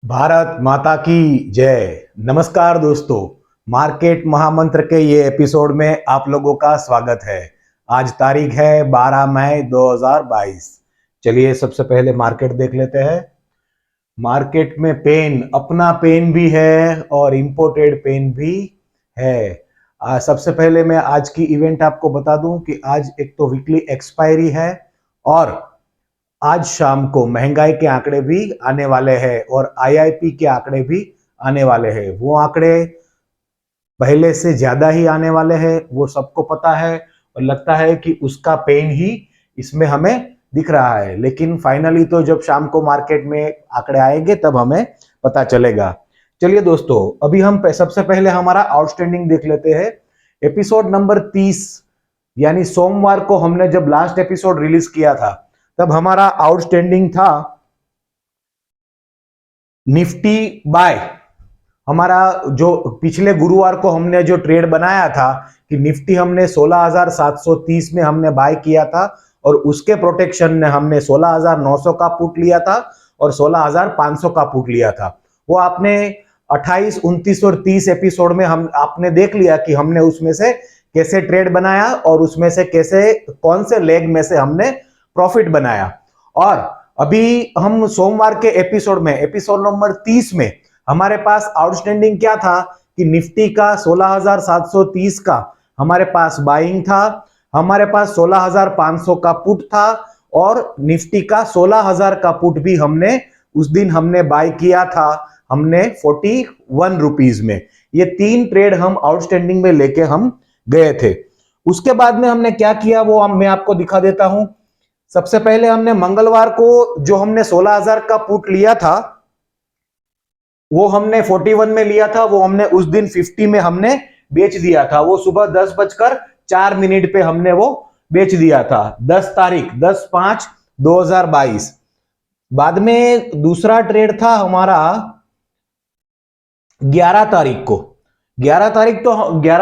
भारत माता की जय। नमस्कार दोस्तों, मार्केट महामंत्र के ये एपिसोड में आप लोगों का स्वागत है। आज तारीख है 12 मई 2022। चलिए सबसे पहले मार्केट देख लेते हैं। मार्केट में पेन, अपना पेन भी है और इंपोर्टेड पेन भी है। सबसे पहले मैं आज की इवेंट आपको बता दूं कि आज एक तो वीकली एक्सपायरी है और आज शाम को महंगाई के आंकड़े भी आने वाले हैं और आईआईपी के आंकड़े भी आने वाले हैं। वो आंकड़े पहले से ज्यादा ही आने वाले हैं, वो सबको पता है और लगता है कि उसका पेन ही इसमें हमें दिख रहा है। लेकिन फाइनली तो जब शाम को मार्केट में आंकड़े आएंगे तब हमें पता चलेगा। चलिए दोस्तों, अभी हम सबसे पहले हमारा आउटस्टैंडिंग देख लेते हैं। एपिसोड नंबर 30 यानी सोमवार को हमने जब लास्ट एपिसोड रिलीज किया था तब हमारा आउटस्टैंडिंग था निफ्टी बाय। हमारा जो पिछले गुरुवार को हमने जो ट्रेड बनाया था कि निफ्टी हमने 16,730 में हमने बाय किया था और उसके प्रोटेक्शन ने हमने 16,900 का पुट लिया था और 16,500 का पुट लिया था। वो आपने 28, 29 और 30 एपिसोड में हम आपने देख लिया कि हमने उसमें से कैसे ट्रेड बनाया और उसमें से कैसे कौन से लेग में से हमने प्रॉफिट बनाया। और अभी हम सोमवार के एपिसोड में एपिसोड नंबर 30 में हमारे पास आउटस्टैंडिंग क्या था कि निफ्टी का 16,730 का हमारे पास बाइंग था, हमारे पास 16,500 का पुट था और निफ्टी का 16,000 का पुट भी हमने उस दिन हमने बाय किया था, हमने 41 रुपीज में। ये तीन ट्रेड हम आउटस्टैंडिंग में लेके हम गए थे। उसके बाद में हमने क्या किया वो मैं आपको दिखा देता हूं। सबसे पहले हमने मंगलवार को जो हमने 16,000 का पुट लिया था वो हमने 41 में लिया था, वो हमने उस दिन 50 में हमने बेच दिया था। वो सुबह 10:04 पे हमने वो बेच दिया था। 10 तारीख 10/5/2022। बाद में दूसरा ट्रेड था हमारा 11 तारीख को। 11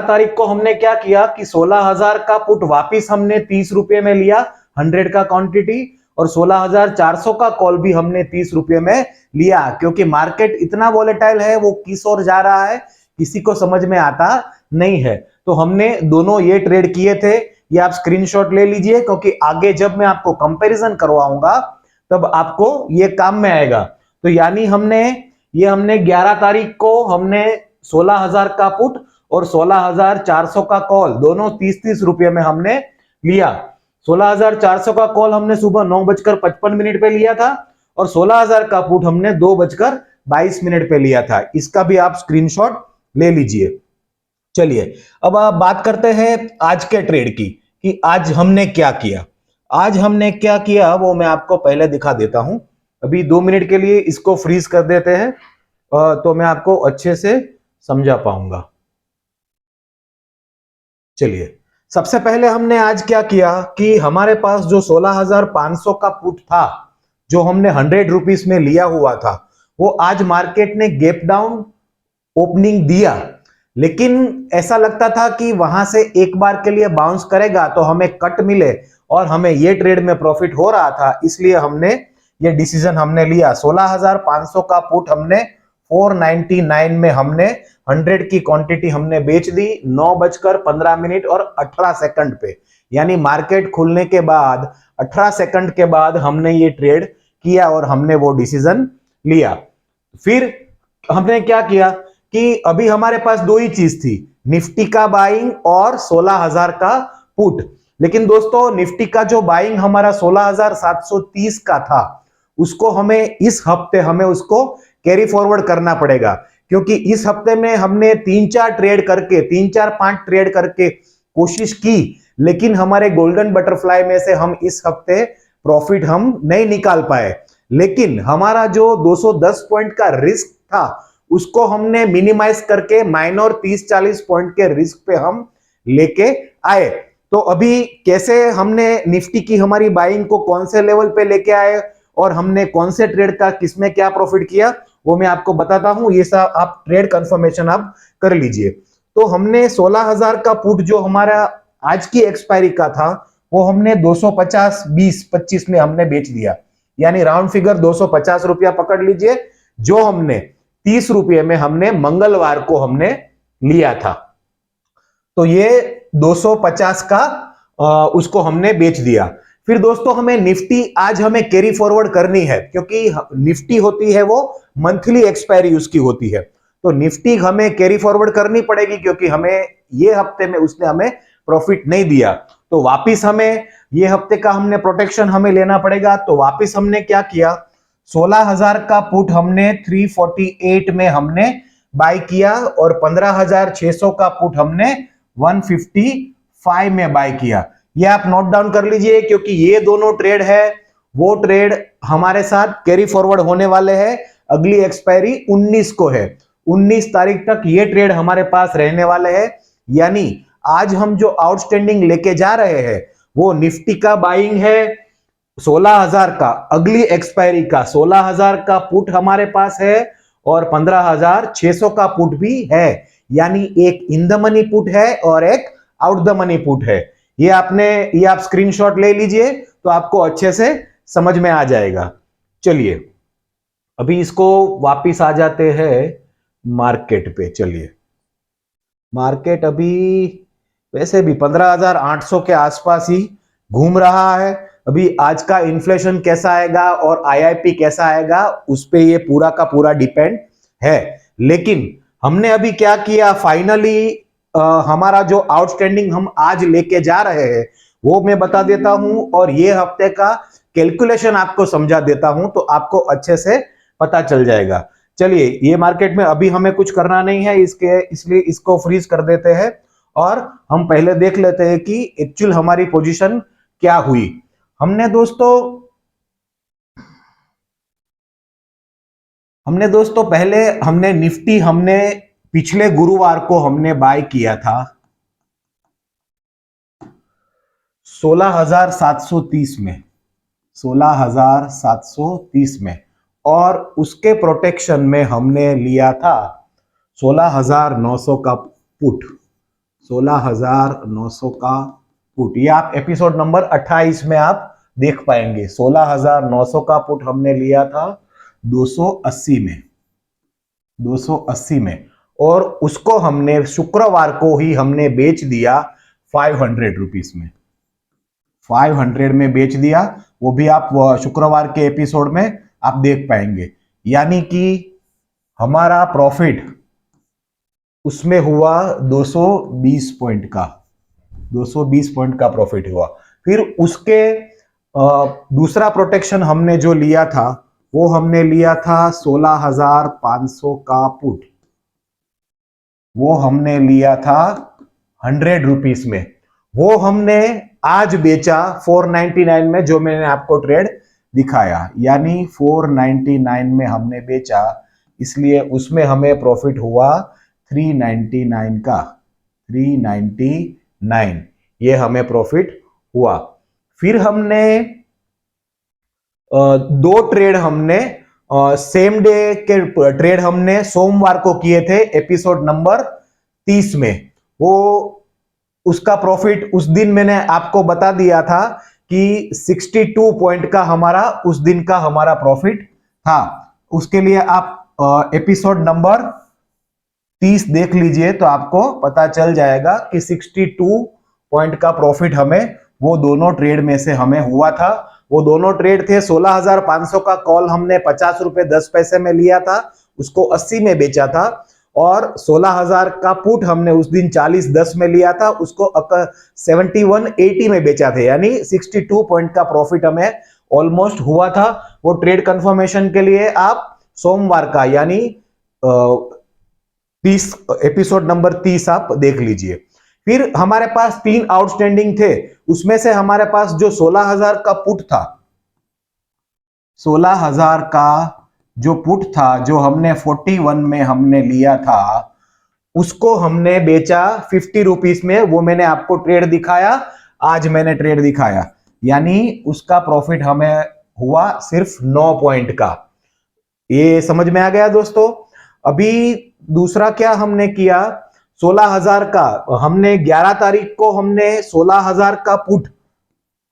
तारीख को हमने क्या किया कि 16,000 का पुट वापिस हमने 30 रुपए में लिया, 100 का क्वांटिटी, और 16,400 का कॉल भी हमने 30 रुपए में लिया। क्योंकि मार्केट इतना वॉलेटाइल है, वो किस ओर जा रहा है किसी को समझ में आता नहीं है। तो हमने दोनों ये ट्रेड किए थे। ये आप स्क्रीनशॉट ले लीजिए क्योंकि आगे जब मैं आपको कंपैरिजन करवाऊंगा तब आपको ये काम में आएगा। तो यानी हमने 11 तारीख को हमने 16,000 का पुट और 16,400 का कॉल दोनों 30-30 रुपए में हमने लिया। 16,400 का कॉल हमने सुबह 9:55 पे लिया था और 16,000 का पुट हमने 2:22 पे लिया था। इसका भी आप स्क्रीनशॉट ले लीजिए। चलिए अब आप बात करते हैं आज के ट्रेड की कि आज हमने क्या किया। आज हमने क्या किया वो मैं आपको पहले दिखा देता हूं। अभी 2 मिनट के लिए इसको फ्रीज कर देते हैं तो मैं आपको अच्छे से समझा पाऊंगा। चलिए सबसे पहले हमने आज क्या किया कि हमारे पास जो 16,500 का पुट था जो हमने 100 रुपीस में लिया हुआ था, वो आज मार्केट ने गैप डाउन ओपनिंग दिया, लेकिन ऐसा लगता था कि वहां से एक बार के लिए बाउंस करेगा तो हमें कट मिले और हमें ये ट्रेड में प्रॉफिट हो रहा था। इसलिए हमने ये डिसीजन हमने लिया। 16,500 का पुट हमने 499 में हमने 100 की क्वांटिटी हमने बेच दी 9:15 और 18 सेकंड पे। यानी मार्केट खुलने के बाद 18 सेकंड के बाद हमने ये ट्रेड किया और हमने वो डिसीजन लिया। फिर हमने क्या किया कि अभी हमारे पास दो ही चीज थी, निफ्टी का बाइंग और 16,000 का पुट। लेकिन दोस्तों निफ्टी का जो बाइंग हमारा 16,730 का था उसको हमें इस हफ्ते हमें उसको कैरी फॉरवर्ड करना पड़ेगा, क्योंकि इस हफ्ते में हमने 3-4 ट्रेड करके 3-4-5 ट्रेड करके कोशिश की, लेकिन हमारे गोल्डन बटरफ्लाई में से हम इस हफ्ते प्रॉफिट हम नहीं निकाल पाए। लेकिन हमारा जो 210 पॉइंट का रिस्क था उसको हमने मिनिमाइज करके माइनर 30-40 पॉइंट के रिस्क पे हम लेके आए। तो अभी कैसे हमने निफ्टी की हमारी बाइंग को कौन से लेवल पे लेके आए और हमने कौन से ट्रेड का किसमें क्या प्रॉफिट किया वो मैं आपको बताता हूं। ये सब आप ट्रेड कंफर्मेशन आप कर लीजिए। तो हमने 16,000 का पुट जो हमारा आज की एक्सपायरी का था वो हमने 250 20 25 में हमने बेच दिया, यानी राउंड फिगर 250 रुपया पकड़ लीजिए। जो हमने 30 रुपये में हमने मंगलवार को हमने लिया था। तो ये 250 का उसको हमने बेच दिया। फिर दोस्तों हमें निफ्टी आज हमें कैरी फॉरवर्ड करनी है, क्योंकि निफ्टी होती है वो मंथली एक्सपायरी उसकी होती है। तो निफ्टी हमें कैरी फॉरवर्ड करनी पड़ेगी, क्योंकि हमें ये हफ्ते में उसने हमें प्रॉफिट नहीं दिया। तो वापिस हमें ये हफ्ते का हमने प्रोटेक्शन हमें लेना पड़ेगा। तो वापिस हमने क्या किया, 16,000 का पुट हमने 348 में हमने बाय किया और 15,600 का पुट हमने 155 में बाय किया। ये आप नोट डाउन कर लीजिए, क्योंकि ये दोनों ट्रेड है वो ट्रेड हमारे साथ कैरी फॉरवर्ड होने वाले हैं। अगली एक्सपायरी 19 को है, 19 तारीख तक ये ट्रेड हमारे पास रहने वाले हैं। यानी आज हम जो आउटस्टैंडिंग लेके जा रहे हैं वो निफ्टी का बाइंग है 16,000 का, अगली एक्सपायरी का 16,000 का पुट हमारे पास है और 15,600 का पुट भी है। यानी एक इन द मनी पुट है और एक आउट द मनी पुट है। ये आप स्क्रीनशॉट ले लीजिए तो आपको अच्छे से समझ में आ जाएगा। चलिए अभी इसको वापिस आ जाते हैं मार्केट पे। चलिए मार्केट अभी वैसे भी 15,800 के आसपास ही घूम रहा है। अभी आज का इन्फ्लेशन कैसा आएगा और आईआईपी कैसा आएगा उस पे ये पूरा का पूरा डिपेंड है। लेकिन हमने अभी क्या किया, फाइनली हमारा जो आउटस्टैंडिंग हम आज लेके जा रहे हैं वो मैं बता देता हूं और ये हफ्ते का कैलकुलेशन आपको समझा देता हूं, तो आपको अच्छे से पता चल जाएगा। चलिए ये मार्केट में अभी हमें कुछ करना नहीं है, इसलिए इसको फ्रीज कर देते हैं और हम पहले देख लेते हैं कि एक्चुअल हमारी पोजीशन क्या हुई। हमने दोस्तों पहले हमने निफ्टी हमने पिछले गुरुवार को हमने बाय किया था 16,730 में, 16,730 में, और उसके प्रोटेक्शन में हमने लिया था 16,900 का पुट, 16,900 का पुट। ये आप एपिसोड नंबर 28 में आप देख पाएंगे। 16,900 का पुट हमने लिया था 280 में, 280 में, और उसको हमने शुक्रवार को ही हमने बेच दिया 500 रुपीस में, 500 में बेच दिया। वो भी आप शुक्रवार के एपिसोड में आप देख पाएंगे। यानी कि हमारा प्रॉफिट उसमें हुआ 220 पॉइंट का, 220 पॉइंट का प्रॉफिट हुआ। फिर उसके दूसरा प्रोटेक्शन हमने जो लिया था वो हमने लिया था 16,500 का पुट, वो हमने लिया था 100 रुपीस में। वो हमने आज बेचा 499 में, जो मैंने आपको ट्रेड दिखाया, यानी 499 में हमने बेचा, इसलिए उसमें हमें प्रॉफिट हुआ 399 का, 399 ये हमें प्रॉफिट हुआ। फिर हमने दो ट्रेड हमने सेम डे के ट्रेड हमने सोमवार को किए थे एपिसोड नंबर 30 में। वो उसका प्रॉफिट उस दिन मैंने आपको बता दिया था कि 62 पॉइंट का हमारा उस दिन का हमारा प्रॉफिट था। उसके लिए आप एपिसोड नंबर 30 देख लीजिए तो आपको पता चल जाएगा कि 62 पॉइंट का प्रॉफिट हमें वो दोनों ट्रेड में से हमें हुआ था। वो दोनों ट्रेड थे 16,500 का कॉल हमने 50 रुपए 10 पैसे में लिया था, उसको 80 में बेचा था, और 16,000 का पुट हमने उस दिन 40.10 में लिया था, उसको 71.80 में बेचा थे। यानी 62 पॉइंट का प्रॉफिट हमें ऑलमोस्ट हुआ था। वो ट्रेड कंफर्मेशन के लिए आप सोमवार का यानी 30 एपिसोड नंबर 30 आप देख लीजिए। फिर हमारे पास 3 आउटस्टैंडिंग थे, उसमें से हमारे पास जो 16,000 का पुट था, 16,000 का जो पुट था जो हमने 41 में हमने लिया था, उसको हमने बेचा 50 रुपीस में। वो मैंने आपको ट्रेड दिखाया, आज मैंने ट्रेड दिखाया, यानी उसका प्रॉफिट हमें हुआ सिर्फ 9 पॉइंट का। ये समझ में आ गया दोस्तों। अभी दूसरा क्या हमने किया, 16,000 का हमने 11 तारीख को हमने 16,000 का पुट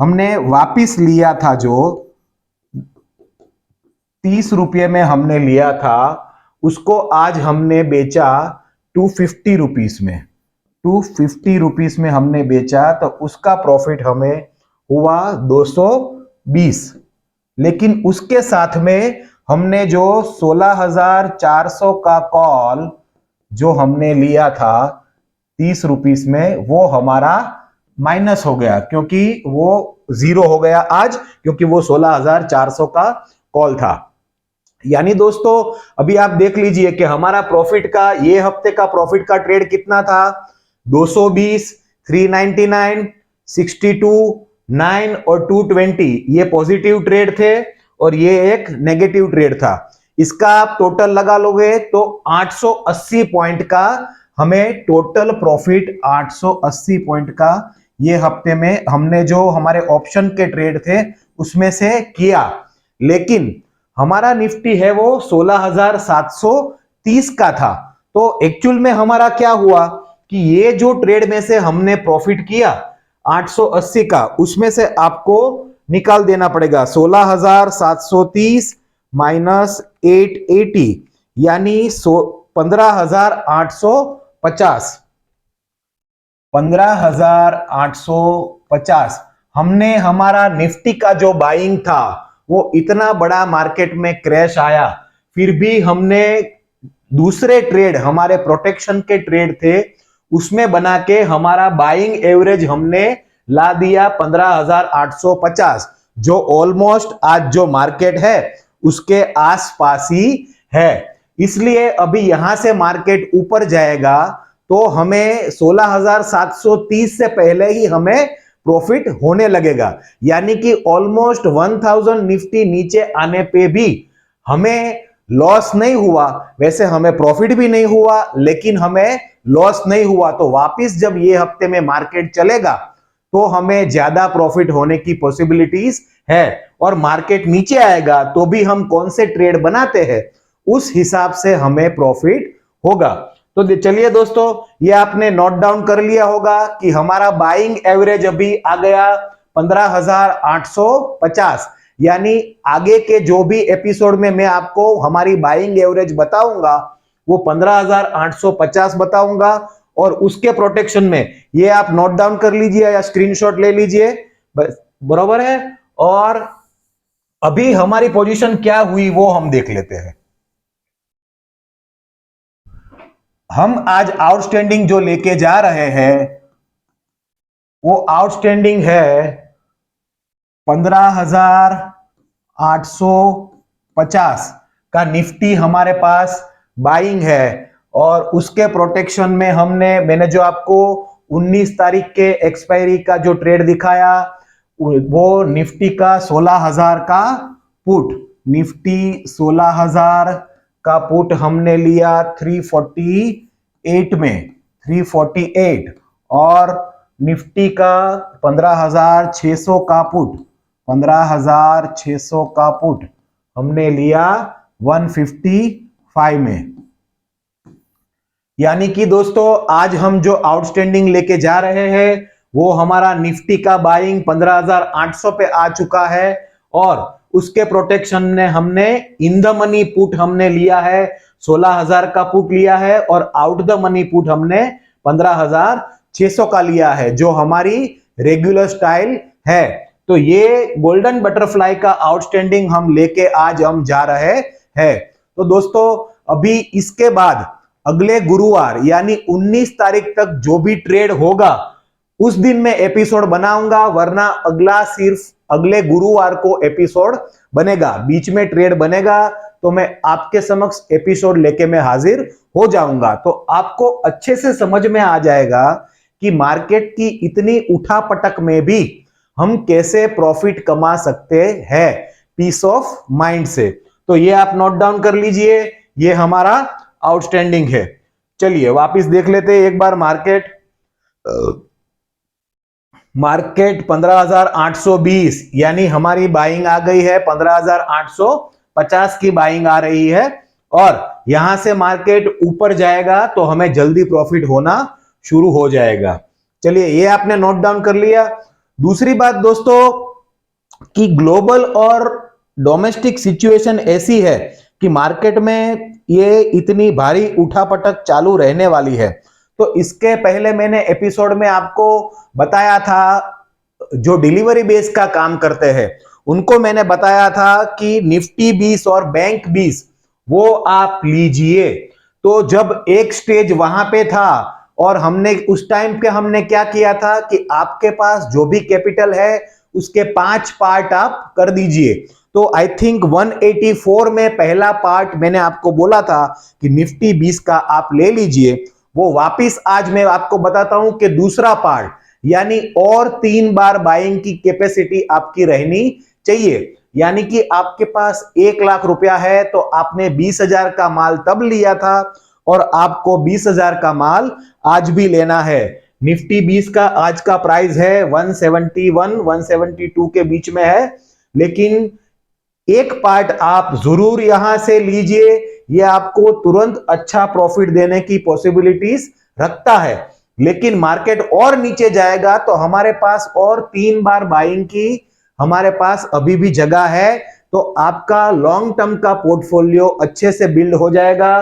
हमने वापिस लिया था जो 30 रुपये में हमने लिया था, उसको आज हमने बेचा 250 रुपीस में। 250 रुपीस में हमने बेचा तो उसका प्रॉफिट हमें हुआ 220। लेकिन उसके साथ में हमने जो 16,400 का कॉल जो हमने लिया था 30 रुपीस में, वो हमारा माइनस हो गया, क्योंकि वो जीरो हो गया आज, क्योंकि वो 16,400 का कॉल था। यानी दोस्तों अभी आप देख लीजिए कि हमारा प्रॉफिट का, ये हफ्ते का प्रॉफिट का ट्रेड कितना था, 220, 399, 62, 9 और 220, ये पॉजिटिव ट्रेड थे और ये एक नेगेटिव ट्रेड था। इसका आप टोटल लगा लोगे तो 880 पॉइंट का हमें टोटल प्रॉफिट, 880 पॉइंट का ये हफ्ते में हमने जो हमारे ऑप्शन के ट्रेड थे उसमें से किया। लेकिन हमारा निफ्टी है वो 16,730 का था। तो एक्चुअल में हमारा क्या हुआ कि ये जो ट्रेड में से हमने प्रॉफिट किया 880 का, उसमें से आपको निकाल देना पड़ेगा 16,730 माइनस 880, यानी 15,850। 15,850 हमने, हमारा निफ्टी का जो बाइंग था वो इतना बड़ा मार्केट में क्रैश आया, फिर भी हमने दूसरे ट्रेड, हमारे प्रोटेक्शन के ट्रेड थे, उसमें बना के हमारा बाइंग एवरेज हमने ला दिया 15,850, जो ऑलमोस्ट आज जो मार्केट है उसके आसपास ही है। इसलिए अभी यहां से मार्केट ऊपर जाएगा तो हमें 16,730 से पहले ही हमें प्रॉफिट होने लगेगा। यानी कि ऑलमोस्ट 1000 निफ्टी नीचे आने पे भी हमें लॉस नहीं हुआ। वैसे हमें प्रॉफिट भी नहीं हुआ, लेकिन हमें लॉस नहीं हुआ। तो वापस जब ये हफ्ते में मार्केट चलेगा तो हमें ज्यादा प्रॉफिट होने की पॉसिबिलिटीज है। और मार्केट नीचे आएगा तो भी हम कौन से ट्रेड बनाते हैं उस हिसाब से हमें प्रॉफिट होगा। तो चलिए दोस्तों, ये आपने नोट डाउन कर लिया होगा कि हमारा बाइंग एवरेज अभी आ गया 15,850। यानी आगे के जो भी एपिसोड में मैं आपको हमारी बाइंग एवरेज बताऊंगा वो 15,850 बताऊंगा। और उसके प्रोटेक्शन में ये आप नोट डाउन कर लीजिए या स्क्रीनशॉट ले लीजिए, बरोबर है। और अभी हमारी पोजीशन क्या हुई वो हम देख लेते हैं। हम आज आउटस्टैंडिंग जो लेके जा रहे हैं वो आउटस्टैंडिंग है 15,850 का निफ्टी हमारे पास बाइंग है। और उसके प्रोटेक्शन में मैंने जो आपको 19 तारीख के एक्सपायरी का जो ट्रेड दिखाया वो निफ्टी का 16,000 का पुट, निफ्टी 16,000 का पुट हमने लिया 348 में, 348। और निफ्टी का 15,600 का पुट, 15,600 का पुट हमने लिया 155 में। यानी कि दोस्तों आज हम जो आउटस्टैंडिंग लेके जा रहे हैं वो हमारा निफ्टी का बाइंग 15,800 पे आ चुका है। और उसके प्रोटेक्शन ने हमने इन द मनी पुट हमने लिया है 16,000 का पुट लिया है, और आउट द मनी पुट हमने 15,600 का लिया है, जो हमारी रेगुलर स्टाइल है। तो ये गोल्डन बटरफ्लाई का आउटस्टैंडिंग हम लेके आज हम जा रहे हैं। तो दोस्तों अभी इसके बाद अगले गुरुवार यानी 19 तारीख तक जो भी ट्रेड होगा उस दिन मैं एपिसोड बनाऊंगा, वरना अगला सिर्फ अगले गुरुवार को एपिसोड बनेगा। बीच में ट्रेड बनेगा तो मैं आपके समक्ष एपिसोड लेके मैं हाजिर हो जाऊंगा। तो आपको अच्छे से समझ में आ जाएगा कि मार्केट की इतनी उठापटक में भी हम कैसे प्रॉफिट कमा सकते हैं पीस ऑफ माइंड से। तो ये आप नोट डाउन कर लीजिए, ये हमारा आउटस्टैंडिंग है। चलिए वापस देख लेते हैं एक बार मार्केट 15,820, यानी हमारी बाइंग आ गई है 15,850 की बाइंग आ रही है। और यहां से मार्केट ऊपर जाएगा तो हमें जल्दी प्रॉफिट होना शुरू हो जाएगा। चलिए ये आपने नोट डाउन कर लिया। दूसरी बात दोस्तों कि ग्लोबल और डोमेस्टिक सिचुएशन ऐसी है कि मार्केट में ये इतनी भारी उठापटक चालू रहने वाली है। तो इसके पहले मैंने एपिसोड में आपको बताया था, जो डिलीवरी बेस का काम करते हैं उनको मैंने बताया था कि निफ्टी 20 और बैंक 20 वो आप लीजिए। तो जब एक स्टेज वहां पे था और हमने उस टाइम पे हमने क्या किया था कि आपके पास जो भी कैपिटल है उसके 5 पार्ट आप कर दीजिए। तो आई थिंक 184 में पहला पार्ट मैंने आपको बोला था कि निफ्टी 20 का आप ले लीजिए। वो वापिस आज मैं आपको बताता हूं कि दूसरा पार्ट, यानी और 3 बार बाइंग की कैपेसिटी आपकी रहनी चाहिए। यानी कि आपके पास 1 लाख रुपया है तो आपने 20,000 का माल तब लिया था और आपको 20,000 का माल आज भी लेना है। निफ्टी 20 का आज का प्राइस है 171 172 के बीच में है, लेकिन एक पार्ट आप जरूर यहां से लीजिए, ये आपको तुरंत अच्छा प्रॉफिट देने की पॉसिबिलिटीज रखता है। लेकिन मार्केट और नीचे जाएगा तो हमारे पास और 3 बार बाइंग की हमारे पास अभी भी जगह है। तो आपका लॉन्ग टर्म का पोर्टफोलियो अच्छे से बिल्ड हो जाएगा।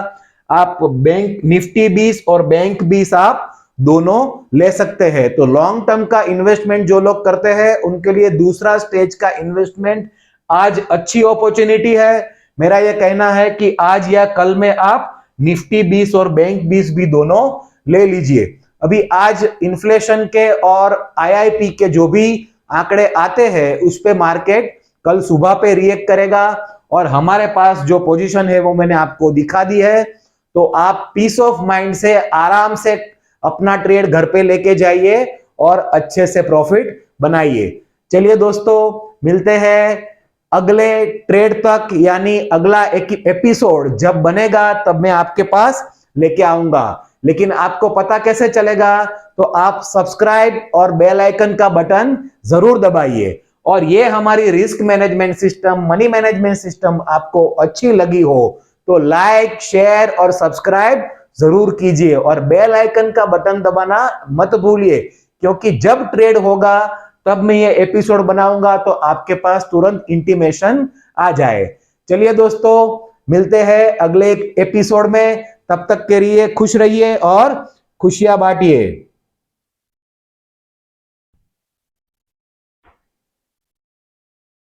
आप बैंक निफ्टी 20 और बैंक 20 आप दोनों ले सकते हैं। तो लॉन्ग टर्म का इन्वेस्टमेंट जो लोग करते हैं उनके लिए दूसरा स्टेज का इन्वेस्टमेंट आज अच्छी अपॉर्चुनिटी है। मेरा यह कहना है कि आज या कल में आप निफ्टी 20 और बैंक 20 भी दोनों ले लीजिए। अभी आज इन्फ्लेशन के और आईआईपी के जो भी आंकड़े आते हैं उस पे मार्केट कल सुबह पे रिएक्ट करेगा और हमारे पास जो पोजीशन है वो मैंने आपको दिखा दी है। तो आप पीस ऑफ माइंड से आराम से अपना ट्रेड घर पे लेके जाइए और अच्छे से प्रॉफिट बनाइए। चलिए दोस्तों, मिलते हैं अगले ट्रेड तक, यानी अगला एपिसोड जब बनेगा तब मैं आपके पास लेके आऊंगा। लेकिन आपको पता कैसे चलेगा? तो आप सब्सक्राइब और बेल आइकन का बटन जरूर दबाइए। और ये हमारी risk management system, money management system आपको अच्छी लगी हो तो लाइक, शेयर और सब्सक्राइब जरूर कीजिए और बेल आइकन का बटन दबाना मत भूलिए, क्योंकि जब ट्रेड होगा तब मैं ये एपिसोड बनाऊंगा तो आपके पास तुरंत इंटीमेशन आ जाए। चलिए दोस्तों, मिलते हैं अगले एपिसोड में। तब तक के लिए खुश रहिए और खुशियां बांटिए।